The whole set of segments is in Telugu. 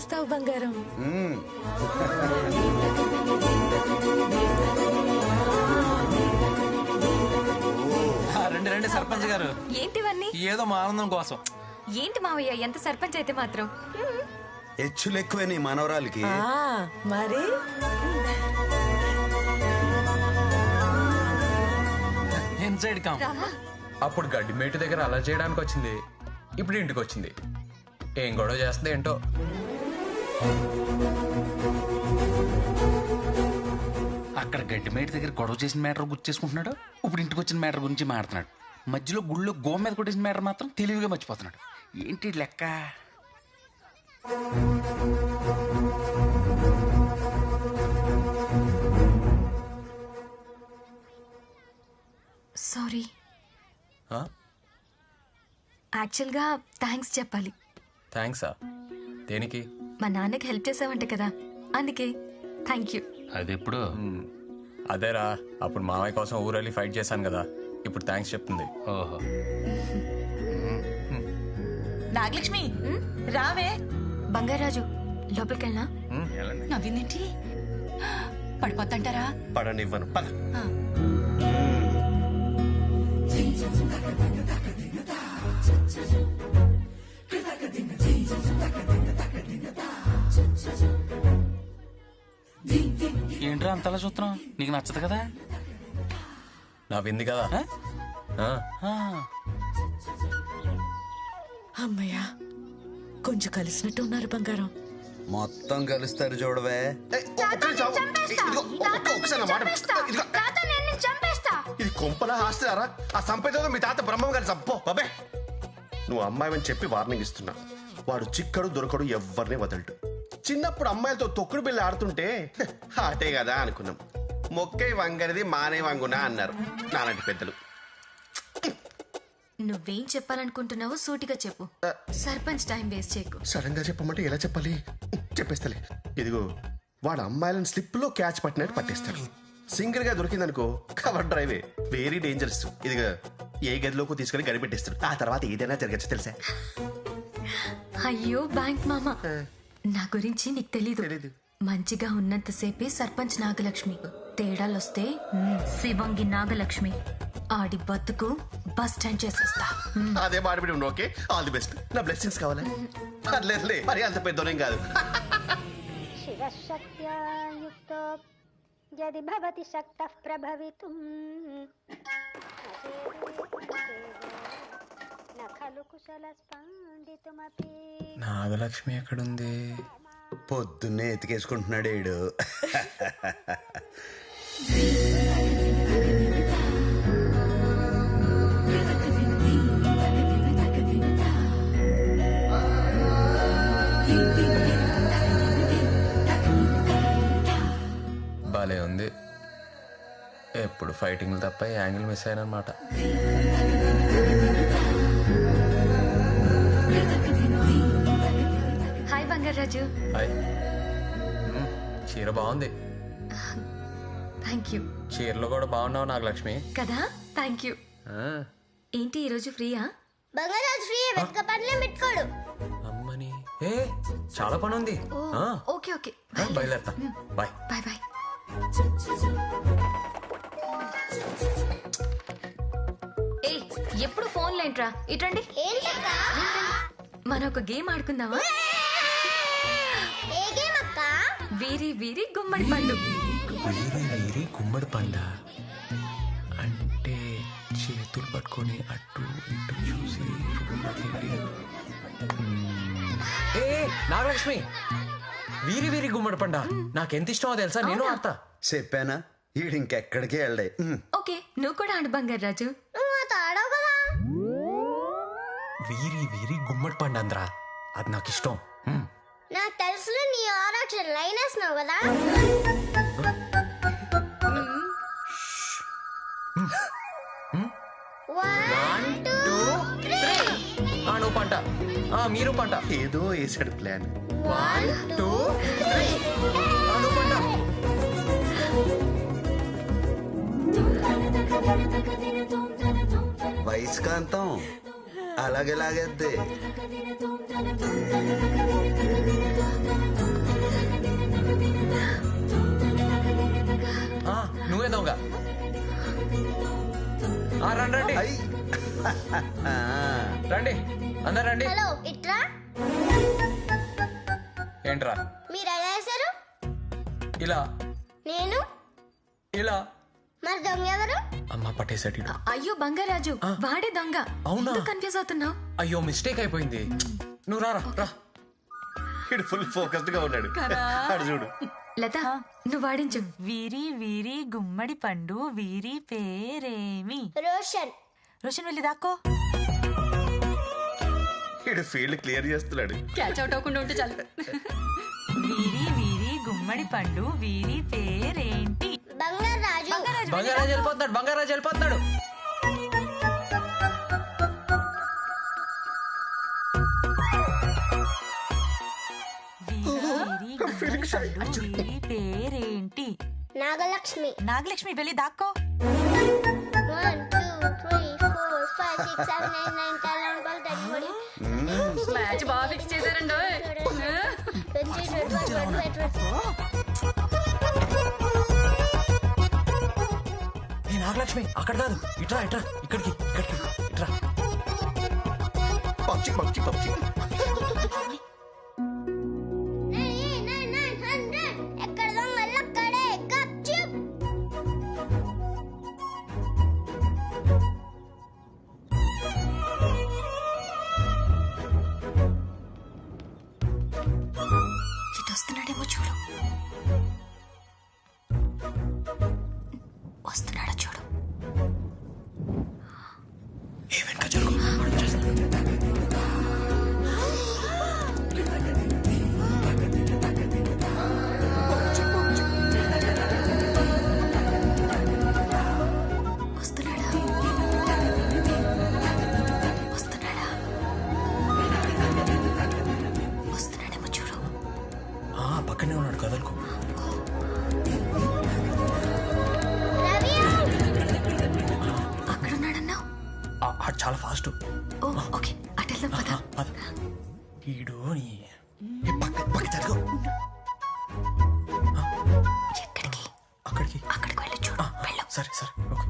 చేస్తావు బంగారం. రండి రండి సర్పంచ్ గారు. ఏంటివన్నీ? ఏదో మా ఆనందం కోసం. ఏంటి మావయ్య ఎంత సర్పంచ్ అయితే మాత్రం? హెచ్చులు ఎక్కువే నీ మనవరాలకి. మరి ఇన్సైడ్ కామ్. అప్పుడు గడ్డి మేటు దగ్గర అలా చేయడానికి వచ్చింది, ఇప్పుడు ఇంటికి వచ్చింది. ఏం గొడవ చేస్తుంది ఏంటో. అక్కడ గడ్డి మేట దగ్గర గొడవ చేసిన మ్యాటర్ గుర్తు చేసుకుంటున్నాడు, ఇప్పుడు ఇంటికి వచ్చిన మ్యాటర్ గురించి మాట్లాడుతున్నాడు. మధ్యలో గుళ్ళో గో మీద కొట్టేసిన మ్యాటర్ మాత్రం తెలివిగా మర్చిపోతున్నాడు. ఏంటి లెక్క? సారీ. యాక్చువల్గా థ్యాంక్స్ చెప్పాలి. థ్యాంక్సా? దేనికి? మా నాన్నకి హెల్ప్ చేసావంట కదా, అందుకే థ్యాంక్ యూ. అది ఎప్పుడు? అదేరా, అప్పుడు మామయ్య కోసం ఊరెళ్ళి ఫైట్ చేశాను కదా, ఇప్పుడు థ్యాంక్స్ చెప్తుంది. ఓహో. నాగలక్ష్మి రావే. బంగారాజు లోపలికెళ్ళనా? నవ్విందేంటి? పడిపోద్దంటారా? పడనివ్వను, పద. ఏంట్రా అంతలా చూస్తున్నావు? నీకు నచ్చదు కదా? నవ్వింది కదా. అమ్మయ్యా, కొంచెం కలిసినట్టు ఉన్నారు బంగారం. మొత్తం కలుస్తారు చూడవే. ఇది కొంపలా హాస్టలారా? ఆ సంపేదో మీ తాత బ్రహ్మం గారి చంపో బాబే. నువ్వు అమ్మాయిని చెప్పి వార్నింగ్ ఇస్తున్నా. వాడు చిక్కడు దొరకడు, ఎవరిని వదలడు. చిన్నప్పుడు అమ్మాయిలతో తొక్కుడు బిళ్ళ ఆడుతుంటే ఆటే కదా అనుకున్నాం. మొక్కై వంగనిది మానే వంగునా అన్నారు నాలాంటి పెద్దలు. నువ్వేం చెప్పాలనుకుంటున్నావో సూటిగా చెప్పు. సర్పంచ్ టైం వేస్ట్ చేయకు. సడన్ గా చెప్పమంటే ఎలా చెప్పాలి? చెప్పేస్తలే. ఇదిగో, వాడు అమ్మాయిలను స్లిప్ లో క్యాచ్ పట్టినట్టు పట్టేస్తాడు. సింగిల్ గా దొరికిందనుకో కవర్ డ్రైవే, వెరీ డేంజరస్. ఇదిగో, ఏ గదిలోకి తీసుకుని గడిపెట్టేస్తాడు. ఆ తర్వాత ఏదైనా జరగచ్చు తెలుసా? అయ్యో బ్యాంక్ మామ, నా గురించి నీకు తెలీదు. మంచిగా ఉన్నంతసేపే సర్పంచ్ నాగలక్ష్మి, తేడాలొస్తే శివంగి నాగలక్ష్మి. ఆడి బతుకు బస్ స్టాండ్ చేసేస్తా. అదే మాడిపిడి. Okay, all the best. నా బ్లెస్సింగ్స్ కావాలా? పర్లేదులే, మరి అంత పెద్దోనేం కాదు. శివశక్త్యాయుక్తో యది భవతి శక్తః ప్రభవితుం న ఖలు కుశలస్పందితుమపి. నాగలక్ష్మి ఎక్కడుంది? పొద్దున్నే ఎతికేసుకుంటున్నాడు ఈడు. భలే ఉంది. ఎప్పుడు ఫైటింగ్లు తప్ప యాంగిల్ మిస్ అయ్యానమాట. హాయ్ బంగారాజు. హాయ్. చీర బాగుంది. Thank you. చీరలో కూడా బాగున్నావు నాగలక్ష్మి. కదా, థ్యాంక్ యూ. ఏంటి ఈరోజు ఫ్రీయా? బంగారాజు ఫ్రీ, వెతక పనులే పెట్టుకోడు. అమ్మని, ఏ చాలా పని ఉంది. ఓకే ఓకే, బయలుదేరతా. Bye bye bye. ఏ ఎప్పుడు ఫోన్ లేంట్రా, ఇటండి. మనం ఒక గేమ్ ఆడుకుందామా? ఏ గేమ్ అక్క? వీరి వీరి గుమ్మడి పండు. వీరి వీరి గుమ్మడి పండ అంటే చేతులు పట్టుకొని అటు ఇటు చూసి ఏ నాగలక్ష్మి, వీరి వీరి గుమ్మడి పండ నాకెంత ఇష్టమో తెలుసా? నేను ఆడతా. చెప్పానా, ఈడు ఇంకెక్కడికి వెళ్ళే. ఓకే, నువ్వు కూడా ఆడు బంగారాజు. నువ్వు నాతో ఆడవు కదా. వీరి వీరి గుమ్మడి పండు అందరా, అది నాకు ఇష్టం. నాకు తెలుసు, నీ ఆరోగ్యం లైన్ వేసినావు కదా. నువ్వు పంట, మీరు పంట. ఏదో వేసాడు ప్లాన్. 1 2 3 నువ్వు పంట. వయస్కాంతం అలాగే లాగేద్ది. అందరండి. హలో ఇట్రా. ఏంట్రా మీరు ఎలా వేశారు? ఇలా నేను. ఇలా. మరి దొంగ ఎవరు? అమ్మ పట్టేశాడు. అయ్యో బంగారాజు వాడే దొంగ. అవునా? కన్ఫ్యూజ్ అవుతున్నావు. అయ్యో మిస్టేక్ అయిపోయింది. నువ్వు రారా రా. వీడు ఫుల్ ఫోకస్డ్ గా ఉన్నాడు. ఆడు చూడు. లత నువ్వు వాడించు. వీరి వీరి గుమ్మడి పండు వీరి పేరేమి? రోషన్. రోషన్ వెళ్ళి దాక్కో. వీడు ఫీల్డ్ క్లియర్ చేస్తున్నాడు. క్యాచ్ అవుట్ అవ్వకుండా ఉంటే చాలు. వీరి వీరి గుమ్మడి పండు వీరి పేరేంటి? బంగారాజు. బంగారాజు వెళ్ళిపోతున్నాడు. బంగారాజు వెళ్ళిపోతున్నాడు. వీరి గుమ్మడి పండు వీరి పేరేంటి? నాగలక్ష్మి. నాగలక్ష్మి వెళ్ళి దాక్కో. 1 2 3 4 5 6 7 8 9 10 11 12 13 మ్యాచ్ బాగా ఫిక్స్ చేశారండి. 20 ఏ నాగలక్ష్మి అక్కడ కాదు, ఇట్రా ఇట్రా, ఇక్కడికి ఇక్కడికి ఇట్రా. PUBG PUBG PUBG. ఎక్కడ దొంగలు అక్కడే. గప్చుప్. ఇటు వస్తున్నాడేమో చూడు. వస్తున్నాడా చూడు. ఏ వెనక జరుగు. వస్తున్నాడా? వస్తున్నాడా? వస్తున్నాడేమో చూడు. పక్కనే ఉన్నాడు, కదలకు. రవి అక్కడున్నాడన్నావు. చాలా ఫాస్ట్. ఓ ఓకే అటెళ్దాం పద. ఈడు పక్క జరుగు. ఎక్కడికి? అక్కడికి అక్కడికి వెళ్ళి చూడు. వెళ్ళు. సరే సరే ఓకే.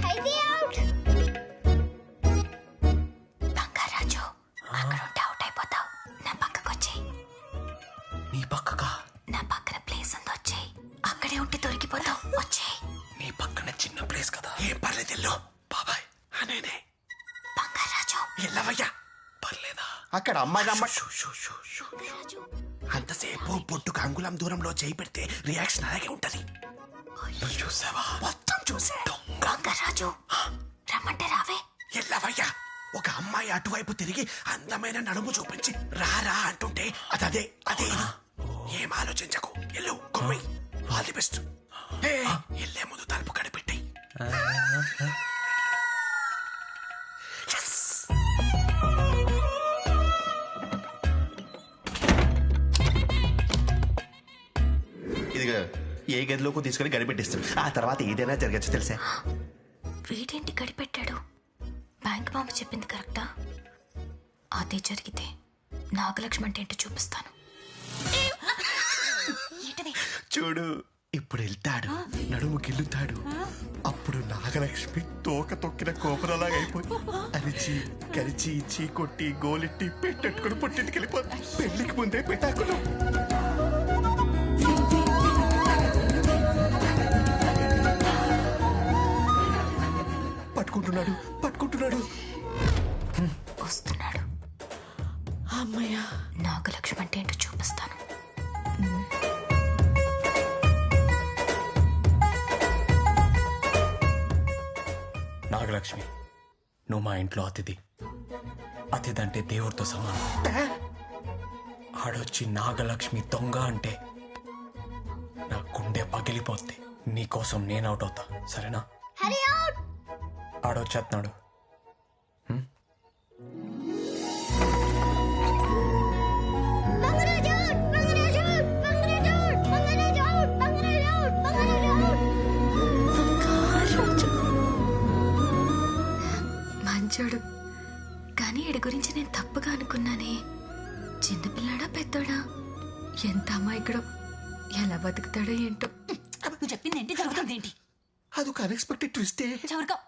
హైది అవుట్. బంగారాజు అక్కడ ఉంటే అవుట్ అయిపోతావు. నా పక్కకు వచ్చేయి. నీ పక్కగా? నా పక్కన ప్లేస్ ఉంది, వచ్చేయి. అక్కడే ఉంటే దొరికిపోతావు, వచ్చేయి. నీ పక్కన చిన్న ప్లేస్ కదా, ఏం పర్లేదు. ఎల్లో బాబాయ్ అనేనే. బంగారాజు ఎల్లవయ్యా పర్లేదా? అక్కడ అమ్మాయి అమ్మాయి. బంగారాజు. అంతసేపు పొట్టుకు అంగుళం దూరంలో చేయి పెడితే రియాక్షన్ అలాగే ఉంటది. నువ్వు చూసావా? మొత్తం చూసా. బంగారాజు రమ్మంటే రావే. ఎల్లవయ్యా ఒక అమ్మాయి అటువైపు తిరిగి అందమైన నడుము చూపించి రారా అంటుంటే అదే అదే ఇది. ఏం ఆలోచించకు, ఎల్లు కొమ్మి. All the best. ఎల్లే ముందు తలుపు కనిపెట్టి. ఇదిగా ఏ గదిలోకి తీసుకొని గడిపెట్టిస్తాడు. ఆ తర్వాత ఏదైనా జరగచ్చు తెలుసా? వీడేంటి గడిపెట్టాడు? బ్యాంక్ మామ చెప్పింది కరెక్టా? అదే జరిగితే నాగలక్ష్మి అంటే ఏంటో చూపిస్తాను. చూడు, ఇప్పుడు వెళ్తాడు, నడుము గిల్లుతాడు. అప్పుడు నాగలక్ష్మి తోక తొక్కిన కోపరలాగా అయిపోయి అరిచి కరిచి ఇచ్చి కొట్టి గోలెట్టి పెట్టెట్టుకుని పుట్టింటికి వెళ్ళిపోతుంది. పెళ్లికి ముందే పెట్టాకులు. పట్టుకుంటున్నాడు పట్టుకుంటున్నాడు. వస్తున్నాడు. అమ్మయ్యా. నాగలక్ష్మి అంటే ఏంటో చూపిస్తాను. నాగలక్ష్మి, నువ్వు మా ఇంట్లో అతిథి. అతిథి అంటే దేవుడితో సమానం. ఆడొచ్చి నాగలక్ష్మి దొంగ అంటే నా గుండె పగిలిపోద్ది. నీకోసం నేను అవుట్ అవుతా, సరేనా? హరి అవుట్. ఆడొచ్చేస్తున్నాడు. Bangaraju out. Bangaraju out. Bangaraju out. Bangaraju out. Bangaraju out. Bangaraju out. మంచోడు. కానీ వీడి గురించి నేను తప్పుగా అనుకున్నానే. చిన్నపిల్లాడా పెద్దోడా? ఎంత అమాయకుడో. ఎలా బతుకుతాడో ఏంటో. నువ్వు చెప్పింది ఏంటి, జరుగుతుంది ఏంటి? అదొక అన్ఎక్స్పెక్టెడ్ ట్విస్టే. చవరగా